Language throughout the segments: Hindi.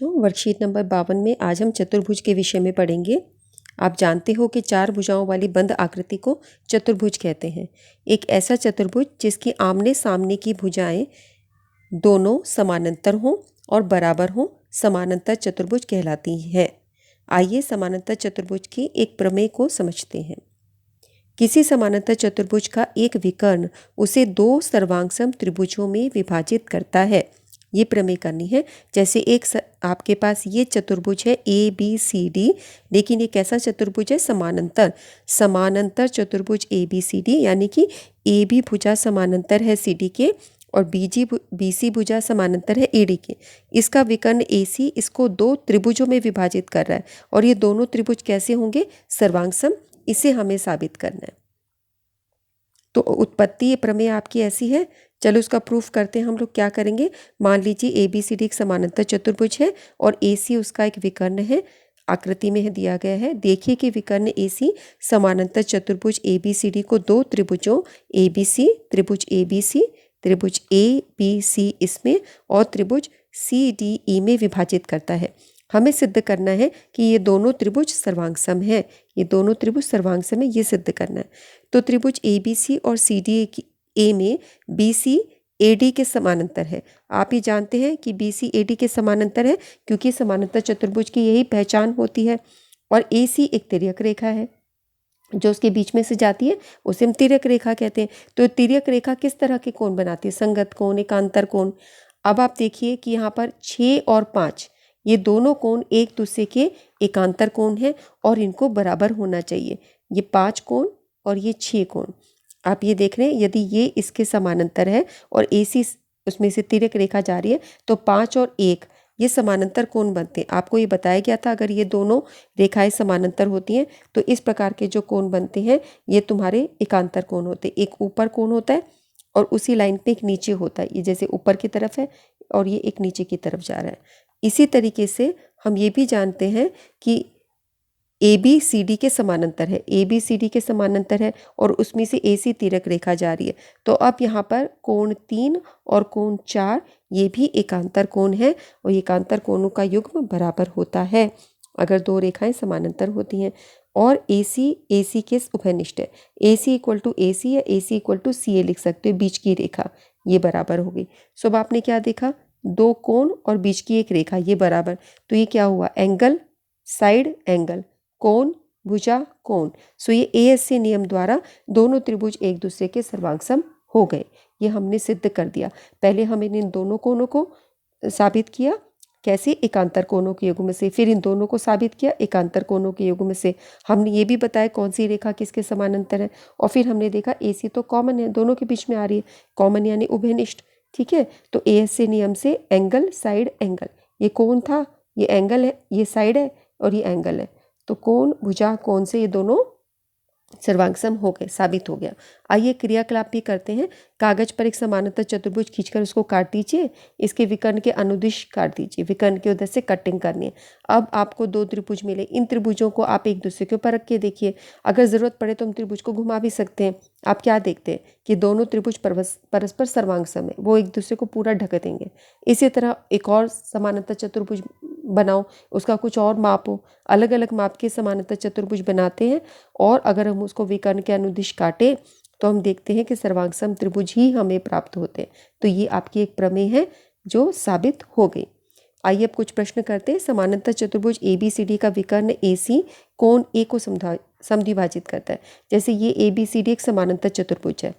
बच्चों, वर्कशीट नंबर 52 में आज हम चतुर्भुज के विषय में पढ़ेंगे। आप जानते हो कि चार भुजाओं वाली बंद आकृति को चतुर्भुज कहते हैं। एक ऐसा चतुर्भुज जिसकी आमने सामने की भुजाएं दोनों समानांतर हों और बराबर हों, समानांतर चतुर्भुज कहलाती है। आइए समानांतर चतुर्भुज की एक प्रमेय को समझते हैं। किसी समानांतर चतुर्भुज का एक विकर्ण उसे दो सर्वांगसम त्रिभुजों में विभाजित करता है। ये प्रमेय करनी है। जैसे आपके पास ये चतुर्भुज है ABCD, लेकिन ये कैसा चतुर्भुज है? समानांतर चतुर्भुज ABCD, यानी कि AB भुजा समानांतर है CD के और BC भुजा समानांतर है AD के। इसका विकर्ण AC इसको दो त्रिभुजों में विभाजित कर रहा है और ये दोनों त्रिभुज कैसे होंगे? सर्वांगसम। इसे हमें साबित करना है। तो उत्पत्ति ये प्रमेय आपकी ऐसी है। चलो उसका प्रूफ करते हैं। हम लोग क्या करेंगे? मान लीजिए ABCD एक समानांतर चतुर्भुज है और AC उसका एक विकर्ण है, आकृति में दिया गया है। देखिए कि विकर्ण AC समानांतर चतुर्भुज ABCD को दो त्रिभुजों ABC, त्रिभुज ABC, त्रिभुज ABC इसमें और त्रिभुज CDE में विभाजित करता है। हमें सिद्ध करना है कि ये दोनों त्रिभुज सर्वांगसम है। ये दोनों त्रिभुज सर्वांगसम है, ये सिद्ध करना है। तो त्रिभुज ABC और CDA में BC AD के समानांतर है। आप ये जानते हैं कि BC AD के समानांतर है क्योंकि समानांतर चतुर्भुज की यही पहचान होती है। और AC एक तिर्यक रेखा है जो उसके बीच में से जाती है, उसे हम तिर्यक रेखा कहते हैं। तो तिर्यक रेखा किस तरह के कोण बनाती है? संगत कोण, एकांतर कोण। अब आप देखिए कि यहाँ पर 6 और 5 ये दोनों कोण एक दूसरे के एकांतर कोण हैं और इनको बराबर होना चाहिए। ये 5 कोण और ये 6 कोण आप ये देख रहे हैं। यदि ये इसके समानांतर है और AC उसमें से तिर्यक रेखा जा रही है तो 5 और 1 ये समानांतर कोण बनते हैं। आपको ये बताया गया था अगर ये दोनों रेखाएं समानांतर होती हैं तो इस प्रकार के जो कोण बनते हैं ये तुम्हारे एकांतर कोण होते हैं। एक ऊपर कोण होता है और उसी लाइन पे एक नीचे होता है। ये जैसे ऊपर की तरफ है और ये एक नीचे की तरफ जा रहा है। इसी तरीके से हम ये भी जानते हैं कि ABCD के समानांतर है, ABCD के समानांतर है और उसमें से AC तिर्यक रेखा जा रही है। तो अब यहाँ पर कोण 3 और कोण 4 ये भी एकांतर कोण है और एकांतर कोणों का युग्म बराबर होता है अगर दो रेखाएं समानांतर होती हैं। और AC के उभयनिष्ठ है। AC = AC या AC = CA लिख सकते हो, बीच की रेखा ये बराबर होगी। सो अब आपने क्या देखा? दो कोण और बीच की एक रेखा ये बराबर। तो ये क्या हुआ? एंगल, साइड एंगल, कोण, भुजा, कोण। सो ये ASC नियम द्वारा दोनों त्रिभुज एक दूसरे के सर्वांगसम हो गए। ये हमने सिद्ध कर दिया। पहले हमने इन दोनों कोणों को साबित किया, कैसे? एकांतर कोणों के युग्म से। फिर इन दोनों को साबित किया एकांतर कोणों के युग्म से। हमने ये भी बताया कौन सी रेखा किसके समानांतर है और फिर हमने देखा AC तो कॉमन है, दोनों के बीच में आ रही है, कॉमन यानी उभयनिष्ठ। ठीक है, तो ASC नियम से एंगल, साइड एंगल, ये कोण था, ये एंगल है, ये साइड है और ये एंगल है। तो कोण, भुजा, कोण से ये दोनों सर्वांगसम हो गए, साबित हो गया। आइए क्रियाकलाप भी करते हैं। कागज पर एक समानांतर चतुर्भुज खींचकर उसको काट दीजिए। इसके विकर्ण के अनुदिश काट दीजिए, विकर्ण के उधर से कटिंग करनी है। अब आपको दो त्रिभुज मिले। इन त्रिभुजों को आप एक दूसरे के ऊपर रख के देखिए। अगर जरूरत पड़े तो हम त्रिभुज को घुमा भी सकते हैं। आप क्या देखते हैं कि दोनों त्रिभुज परस्पर सर्वांगसम है, वो एक दूसरे को पूरा ढक देंगे। इसी तरह एक और समानांतर चतुर्भुज बनाओ, उसका कुछ और माप हो। अलग अलग माप के समानांतर चतुर्भुज बनाते हैं और अगर हम उसको विकर्ण के अनुदिश काटें तो हम देखते हैं कि सर्वांगसम त्रिभुज ही हमें प्राप्त होते हैं। तो ये आपकी एक प्रमेय है जो साबित हो गई। आइए अब कुछ प्रश्न करते हैं। समानांतर चतुर्भुज ABCD का विकर्ण AC कोण A को समद्विभाजित करता है। जैसे ये ABCD एक समानांतर चतुर्भुज है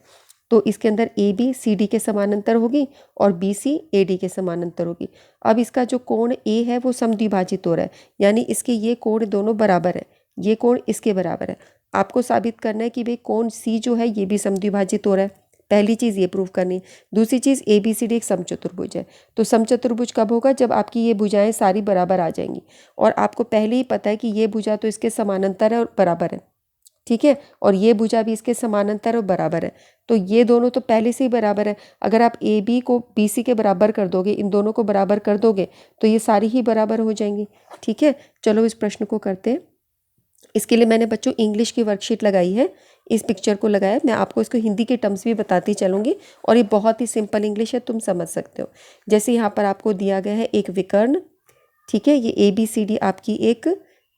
तो इसके अंदर AB CD के समानांतर होगी और BC AD के समानांतर होगी। अब इसका जो कोण A है वो समद्विभाजित हो रहा है, यानी इसके ये कोण दोनों बराबर है, ये कोण इसके बराबर है। आपको साबित करना है कि भाई कोण C जो है ये भी समद्विभाजित हो रहा है। पहली चीज़ ये प्रूव करनी है। दूसरी चीज़ ABCD एक समचतुर्भुज है। तो समचतुर्भुज कब होगा? जब आपकी ये भुजाएं सारी बराबर आ जाएंगी और आपको पहले ही पता है कि ये भुजा तो इसके समानांतर है और बराबर है। ठीक है, और ये भुजा भी इसके समानांतर और बराबर है। तो ये दोनों तो पहले से ही बराबर है। अगर आप AB को BC के बराबर कर दोगे, इन दोनों को बराबर कर दोगे तो ये सारी ही बराबर हो जाएंगी। ठीक है, चलो इस प्रश्न को करते हैं। इसके लिए मैंने बच्चों इंग्लिश की वर्कशीट लगाई है, इस पिक्चर को लगाया। मैं आपको इसको हिंदी के टर्म्स भी बताती चलूँगी और ये बहुत ही सिंपल इंग्लिश है, तुम समझ सकते हो। जैसे यहाँ पर आपको दिया गया है एक विकर्ण, ठीक है, ये ए बी सी डी आपकी एक,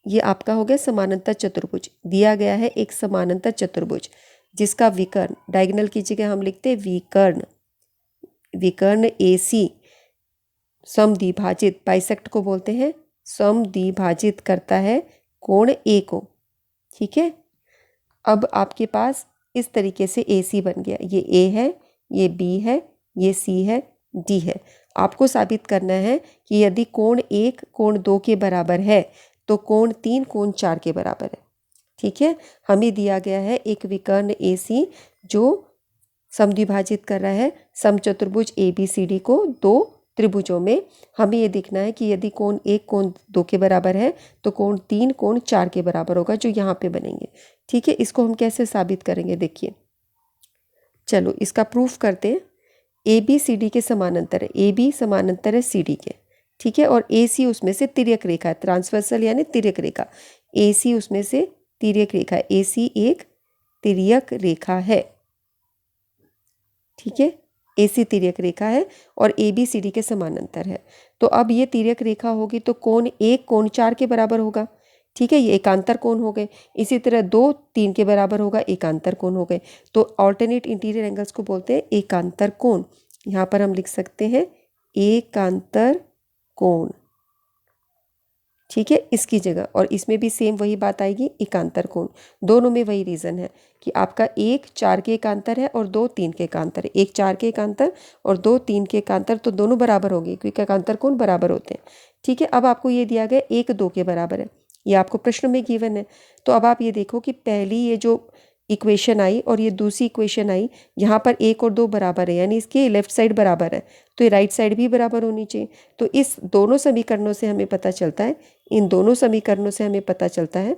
ये आपका हो गया समानांतर चतुर्भुज। दिया गया है एक समानांतर चतुर्भुज जिसका विकर्ण, डायगोनल की जगह हम लिखते हैं विकर्ण, विकर्ण ए सी समद्विभाजित, बाइसेक्ट को बोलते हैं, समद्विभाजित करता है कोण ए को। ठीक है, अब आपके पास इस तरीके से ए सी बन गया। ये ए है, ये बी है, ये सी है, डी है। आपको साबित करना है कि यदि कोण 1 कोण 2 के बराबर है तो कोण 3 कोण 4 के बराबर है। ठीक है, हमें दिया गया है एक विकर्ण ए सी जो समद्विभाजित कर रहा है समचतुर्भुज ए बी सी डी को दो त्रिभुजों में। हमें ये देखना है कि यदि कोण 1 कोण 2 के बराबर है तो कोण 3 कोण 4 के बराबर होगा, जो यहाँ पे बनेंगे। ठीक है, इसको हम कैसे साबित करेंगे, देखिए। चलो इसका प्रूफ करते हैं। ए बी सी डी के समानांतर है, ए बी समानांतर है सी डी के। ठीक है, और ए सी उसमें से तिर्यक रेखा है, ट्रांसवर्सल यानी तिर्यक रेखा। ए सी उसमें से तिर्यक रेखा है, ए सी एक तिर्यक रेखा है। ठीक है, ए सी तिर्यक रेखा है और ए बी सी डी के समानांतर है। तो अब ये तिर्यक रेखा होगी तो कोण 1 कोण 4 के बराबर होगा। ठीक है, ये एकांतर कोण हो गए। इसी तरह 2 3 के बराबर होगा, एकांतर कोण हो गए। तो ऑल्टरनेट इंटीरियर एंगल्स को बोलते हैं एकांतर कोण। यहाँ पर हम लिख सकते हैं एकांतर कोण। ठीक है, इसकी जगह, और इसमें भी सेम वही बात आएगी, एकांतर कोण। दोनों में वही रीज़न है कि आपका 1 4 के एकांतर है और 2 3 के एकांतर है। 1 4 के एकांतर और 2 3 के एकांतर, तो दोनों बराबर होंगे क्योंकि एकांतर कोण बराबर होते हैं। ठीक है, अब आपको ये दिया गया 1 2 के बराबर है, ये आपको प्रश्न में गिवन है। तो अब आप ये देखो कि पहली ये जो इक्वेशन आई और ये दूसरी इक्वेशन आई, यहाँ पर 1 और 2 बराबर है, यानी इसकी लेफ्ट साइड बराबर है, तो ये राइट साइड भी बराबर होनी चाहिए। तो इस दोनों समीकरणों से हमें पता चलता है, इन दोनों समीकरणों से हमें पता चलता है,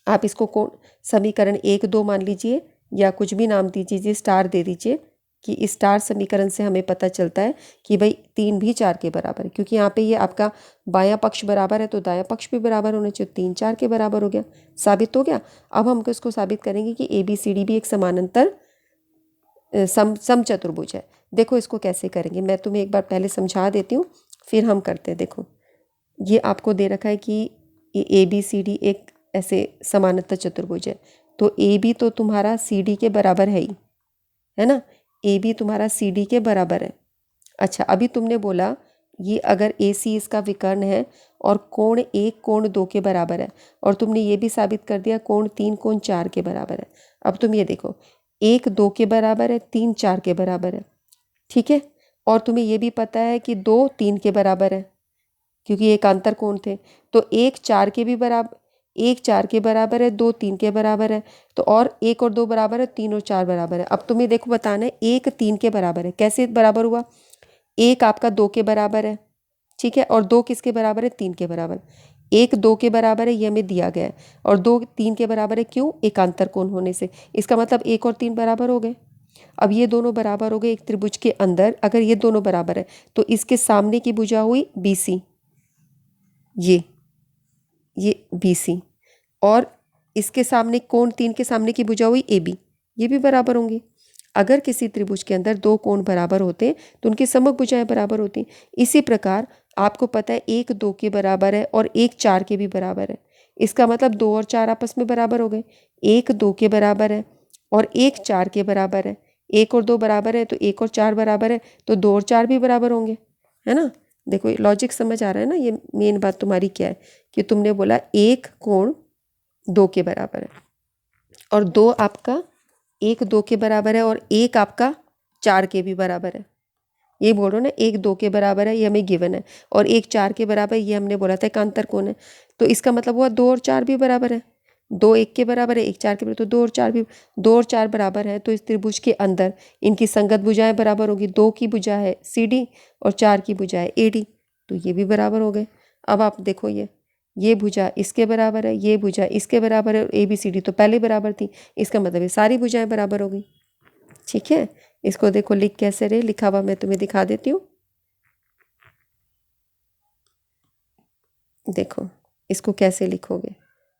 आप इसको कौन समीकरण 1 2 मान लीजिए या कुछ भी नाम दीजिए, स्टार दे दीजिए, कि इस स्टार समीकरण से हमें पता चलता है कि भाई 3 भी 4 के बराबर है, क्योंकि यहाँ पे ये आपका बायां पक्ष बराबर है तो दायां पक्ष भी बराबर होना चाहिए। 3 4 के बराबर हो गया, साबित हो गया। अब हम इसको साबित करेंगे कि ए बी सी डी भी एक समानांतर समचतुर्भुज है। देखो इसको कैसे करेंगे, मैं तुम्हें एक बार पहले समझा देती हूँ, फिर हम करते हैं। देखो ये आपको दे रखा है कि ए बी सी डी एक ऐसे समानांतर चतुर्भुज है, तो ए बी तो तुम्हारा सी डी के बराबर है ही, है ना। ए बी तुम्हारा सी डी के बराबर है। अच्छा, अभी तुमने बोला ये अगर ए सी इसका विकर्ण है और कोण 1 कोण 2 के बराबर है, और तुमने ये भी साबित कर दिया कोण 3 कोण 4 के बराबर है। अब तुम ये देखो 1 2 के बराबर है, 3 4 के बराबर है। ठीक है, और तुम्हें ये भी पता है कि 2 3 के बराबर है क्योंकि एकांतर कोण थे। तो 1 4 के भी बराबर, 1 4 के बराबर है, 2 3 के बराबर है, तो और 1 और 2 बराबर है, 3 और 4 बराबर है। अब तुम्हें देखो बताना है 1 3 के बराबर है, कैसे बराबर हुआ, 1 आपका 2 के बराबर है, ठीक है, और 2 किसके बराबर है, 3 के बराबर। 1 2 के बराबर है, ये हमें दिया गया है, और 2 3 के बराबर है, क्यों, एकांतर कोण होने से। इसका मतलब 1 और 3 बराबर हो गए। अब ये दोनों बराबर हो गए एक त्रिभुज के अंदर। अगर ये दोनों बराबर है तो इसके सामने की भुजा हुई बी सी, ये बी सी, और इसके सामने कोण 3 के सामने की भुजा हुई ए बी, ये भी बराबर होंगी। अगर किसी त्रिभुज के अंदर 2 कोण बराबर होते हैं तो उनकी समक भुजाएं बराबर होती हैं। इसी प्रकार आपको पता है 1 2 के बराबर है और 1 4 के भी बराबर है। इसका मतलब 2 और 4 आपस में बराबर हो गए। 1 2 के बराबर है और 1 4 के बराबर है। 1 और 2 बराबर है तो 1 और 4 बराबर है, तो 2 और 4 भी बराबर होंगे, है ना। देखो लॉजिक समझ आ रहा है ना। ये मेन बात तुम्हारी क्या है कि तुमने बोला 1 कोण 2 के बराबर है और 2 आपका 1 2 के बराबर है और 1 आपका 4 के भी बराबर है। ये बोलो ना 1 2 के बराबर है, ये हमें गिवन है, और 1 4 के बराबर, ये हमने बोला था एकांतर कोण है। तो इसका मतलब हुआ 2 और 4 भी बराबर है। 2 1 के बराबर है, 1 4 के बराबर, तो 2 और 4 भी, 2 और 4 बराबर है। तो इस त्रिभुज के अंदर इनकी संगत भुजाएं बराबर होगी। 2 की भुजा है सी डी और 4 की भुजा है ए डी, तो ये भी बराबर हो गए। अब आप देखो ये भुजा इसके बराबर है, ये भुजा इसके बराबर है, ए बी सी डी तो पहले बराबर थी। इसका मतलब ये सारी भुजाएं बराबर हो गई। ठीक है, इसको देखो लिख कैसे रहे, लिखा हुआ मैं तुम्हें दिखा देती हूँ। देखो इसको कैसे लिखोगे,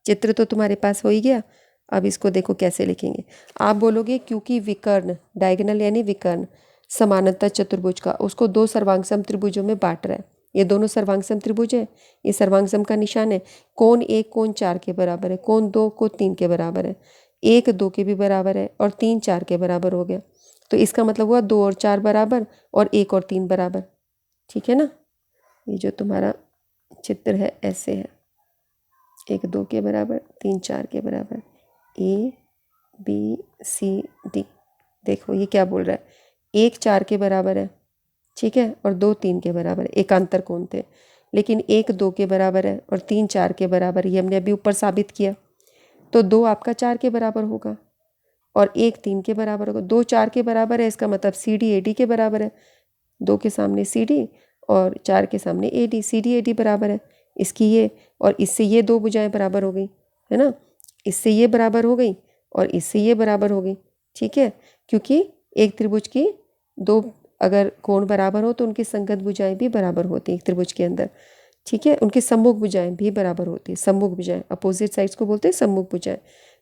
चित्र तो तुम्हारे पास हो ही गया। अब इसको देखो कैसे लिखेंगे। आप बोलोगे क्योंकि विकर्ण, डायगोनल यानी विकर्ण समानांतर चतुर्भुज का उसको 2 सर्वांग सम त्रिभुजों में बांट रहा है, ये दोनों सर्वांग त्रिभुज है, ये सर्वांग का निशान है। कोण 1 कोण 4 के बराबर है, कोण 2 कोण 3 के बराबर है, 1 2 के भी बराबर है और 3 4 के बराबर हो गया। तो इसका मतलब हुआ 2 और 4 बराबर और 1 और 3 बराबर। ठीक है ना। ये जो तुम्हारा चित्र है ऐसे है, 1 2 के बराबर, 3 4 के बराबर, A B C D। देखो ये क्या बोल रहा है, 1 4 के बराबर है, ठीक है, और 2 3 के बराबर है, एकांतर कोण थे। लेकिन 1 2 के बराबर है और 3 4 के बराबर, ये हमने अभी ऊपर साबित किया। तो 2 आपका 4 के बराबर होगा और 1 3 के बराबर होगा। 2 4 के बराबर है, इसका मतलब CD AD के बराबर है। 2 के सामने CD और 4 के सामने AD, CD AD बराबर है। इसकी ये और इससे ये 2 भुजाएं बराबर हो गई, है ना। इससे ये बराबर हो गई और इससे ये बराबर हो गई। ठीक है, क्योंकि एक त्रिभुज की 2 अगर कोण बराबर हो तो उनकी संगत भुजाएं भी बराबर होती हैं एक त्रिभुज के अंदर। ठीक है, उनकी सम्मुख भुजाएं भी बराबर होती है। सम्मुख भुजाएं, अपोजिट साइड्स को बोलते हैं सम्मुख भुजाएं।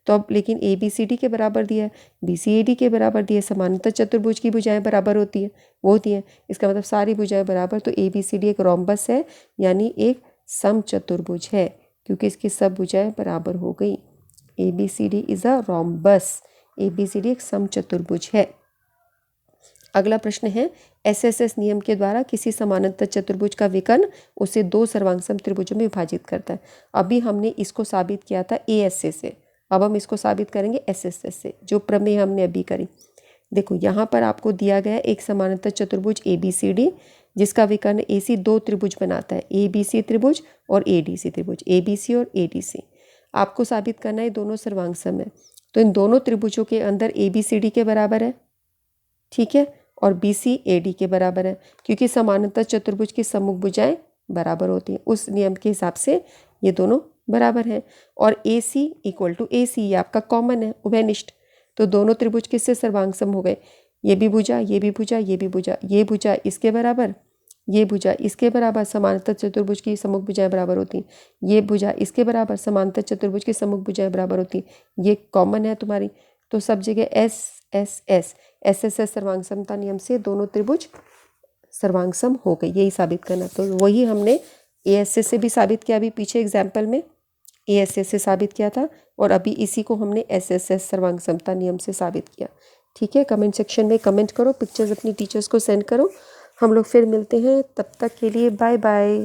तो अब लेकिन ABCD के बराबर दिया है, BCAD के बराबर दिया है, समानांतर चतुर्भुज की भुजाएं बराबर होती है, वो होती हैं। इसका मतलब सारी भुजाएं बराबर। तो ABCD एक रोम्बस है, यानी एक समचतुर्भुज है, क्योंकि इसकी सब भुजाएं बराबर हो गई। ABCD is a rhombus. ABCD एक समचतुर्भुज है। अगला प्रश्न है, SSS नियम के द्वारा किसी समानांतर चतुर्भुज का विकर्ण उसे 2 सर्वांगसम त्रिभुजों में विभाजित करता है। अभी हमने इसको साबित किया था ASA से, अब हम इसको साबित करेंगे SSS से, जो प्रमेय हमने अभी करी। देखो यहाँ पर आपको दिया गया एक समानांतर चतुर्भुज ABCD, जिसका विकर्ण AC 2 त्रिभुज बनाता है, ABC त्रिभुज और ADC त्रिभुज, ABC और ADC। आपको साबित करना है दोनों सर्वांगसम है। तो इन दोनों त्रिभुजों के अंदर ABCD के बराबर है, ठीक है, और BC AD के बराबर है, क्योंकि समानांतर चतुर्भुज की सम्मुख भुजाएं बराबर होती हैं। उस नियम के हिसाब से ये दोनों बराबर हैं। और AC इक्वल टू AC, ये आपका कॉमन है, उभयनिष्ठ। तो दोनों त्रिभुज किससे सर्वांगसम हो गए, ये भी भुजा, ये भी भुजा, ये भी भुजा, ये भुजा इसके बराबर, ये भुजा इसके बराबर, समानांतर चतुर्भुज की सम्मुख भुजाएं बराबर होती हैं। ये भुजा इसके बराबर, समानांतर चतुर्भुज की सम्मुख भुजाएं बराबर होती हैं। ये कॉमन है तुम्हारी। तो सब जगह SSS सर्वांगसमता नियम से दोनों त्रिभुज सर्वांगसम हो गए, यही साबित करना। तो वही हमने ASA से भी साबित किया, अभी पीछे एग्जाम्पल में ASA से साबित किया था, और अभी इसी को हमने SSS सर्वांगसमता नियम से साबित किया। ठीक है, कमेंट सेक्शन में कमेंट करो, पिक्चर्स अपनी टीचर्स को सेंड करो। हम लोग फिर मिलते हैं, तब तक के लिए बाय बाय।